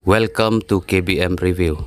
Welcome to KBM Review.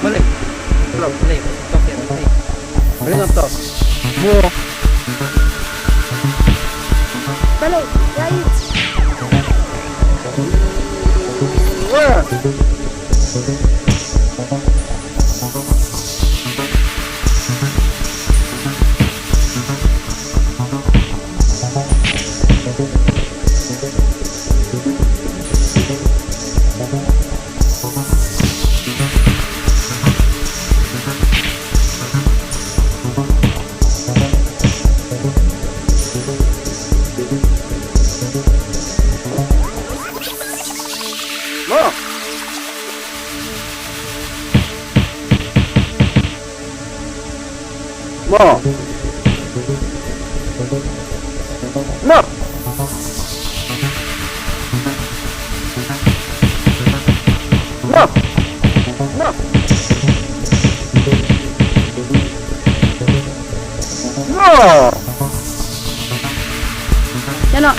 Balik. Belum, balik. Stop ya, balik. Balik stop. Mau. Balik, guys. Wah. Mo. Mo. Mo. Mo. Mo. Yan o.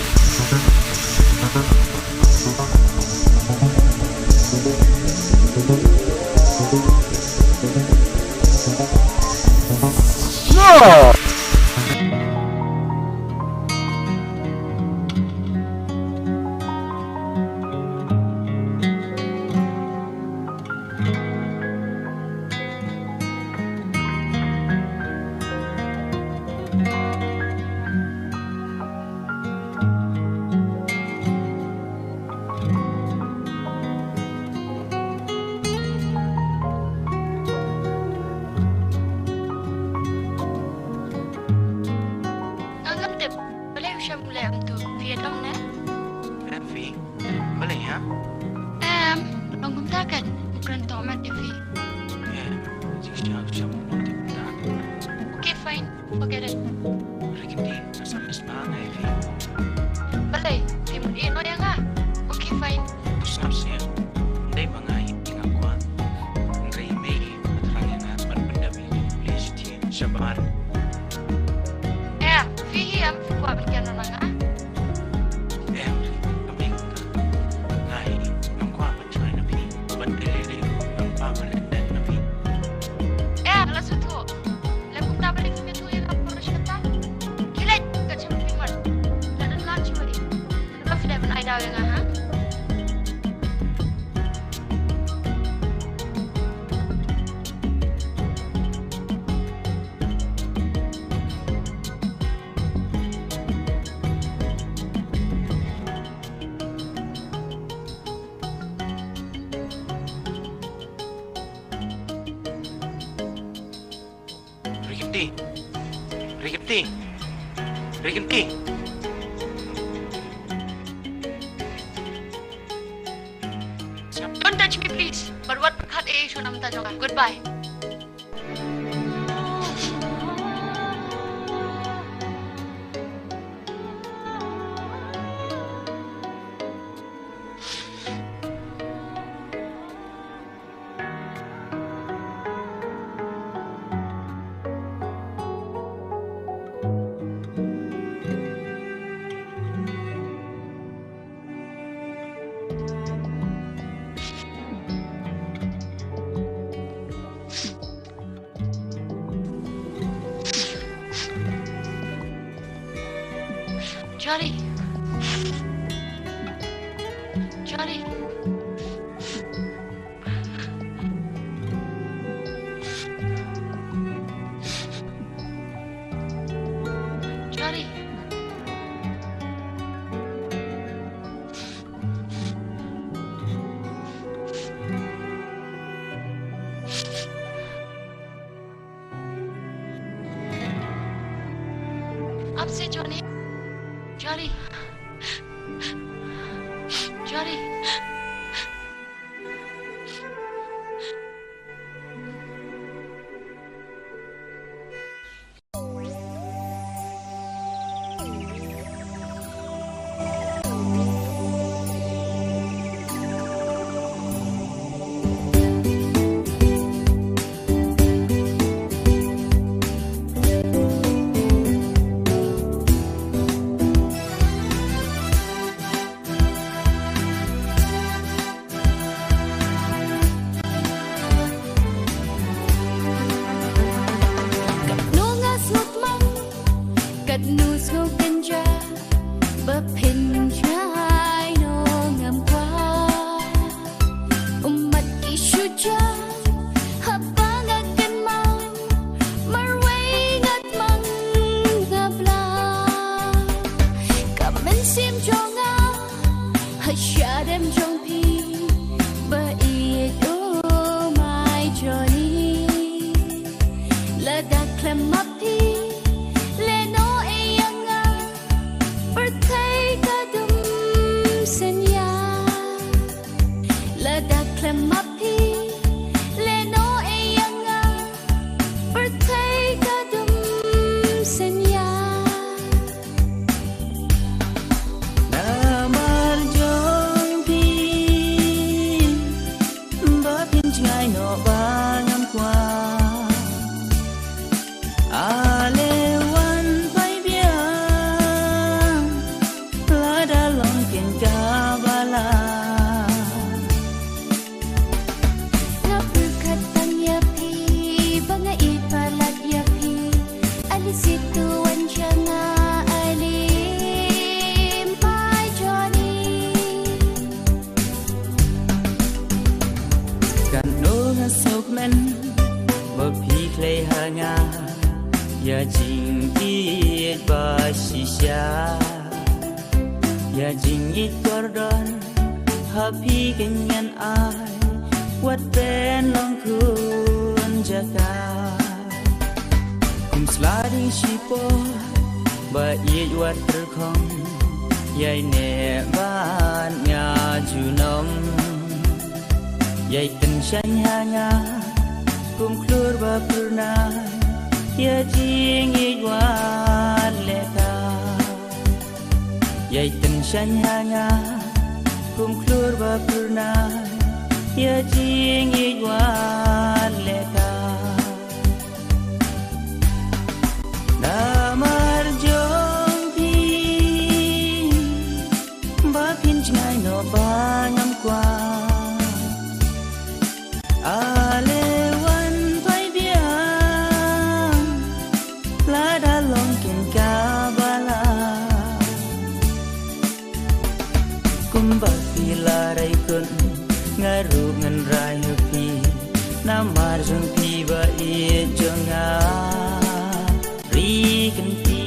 No! Boleh saya mulai untuk Vietnam ne? Vi, boleh ya? Long kuntakan bukan tomat ya Vi. Ya, jika saya mau nanti kita. Okay fine, forget it. Rikin di, nasamis mana ya Vi? Boleh, timur ino ya nga. Okay fine. Pusap siya, hindi mga hitinga ko. Hindi may materangin na panpandami ni Listin Shabar. Vi yang buat bagian na nga. Kami ngay ang kwa patray na Vi. Bandili ang pamalit na Vi. Alas itu. Lem kung nabalik kami ito yung operasyon ta. Kilit, kacang pingwar. Ladan lunch mari. Ano ba fila man ay daw nga ha? Rikinti. Don't touch me, please. But what cut issue nam cerita jangan. Goodbye. Johnny. Johnny. Johnny. Up से Johnny. Johnny. Johnny. Ya jingit basisya Ya jingit kordon Happy kenyan ay Wat ben long kun jaka Kum sliding shipo Ba yet wat terkong Yai ne ban nga junom Yai ten shanyanga Kum klur ba purnai Ya jingit wan leka Yai ten shanyanga Kum klur ba purnai Ya jingit wan leka Damar jongpi Ba pin chngai no ba ngam kwa Ngaru ngan rayu pi Namar jeng pi ba iet jonga Riken pi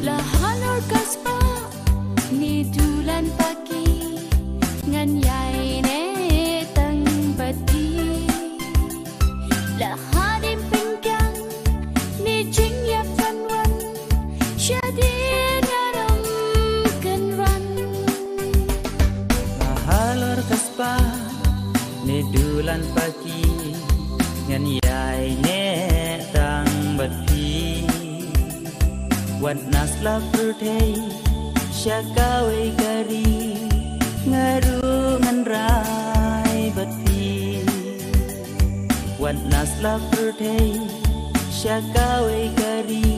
La halor pa ne dulan pagi ngan yai ne tang bat pi wat nasla purthei syakawe gari ngaru ngan rai bat pi wat nasla purthei syakawe gari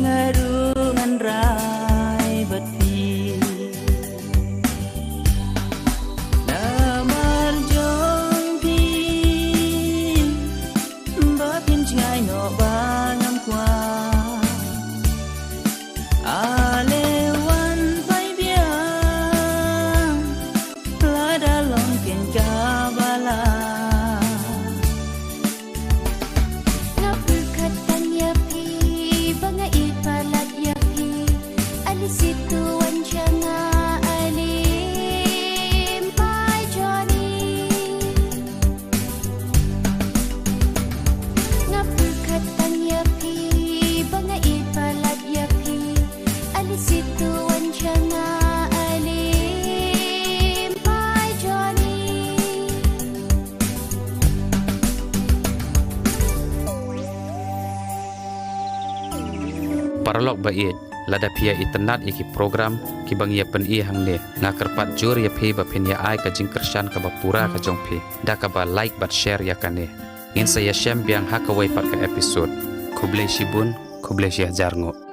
ngaru ngan rai bat pi Paralog bait lada pia itenat iki program ki bang ya pen i hang ne na kerpat jur ya phe ba phen ya ai ka jing kershan ka bapura ka jong phe da ka ba like but share ya kane in saya shem biang hakawai pat ka episode kuble shibun kuble shih jarngo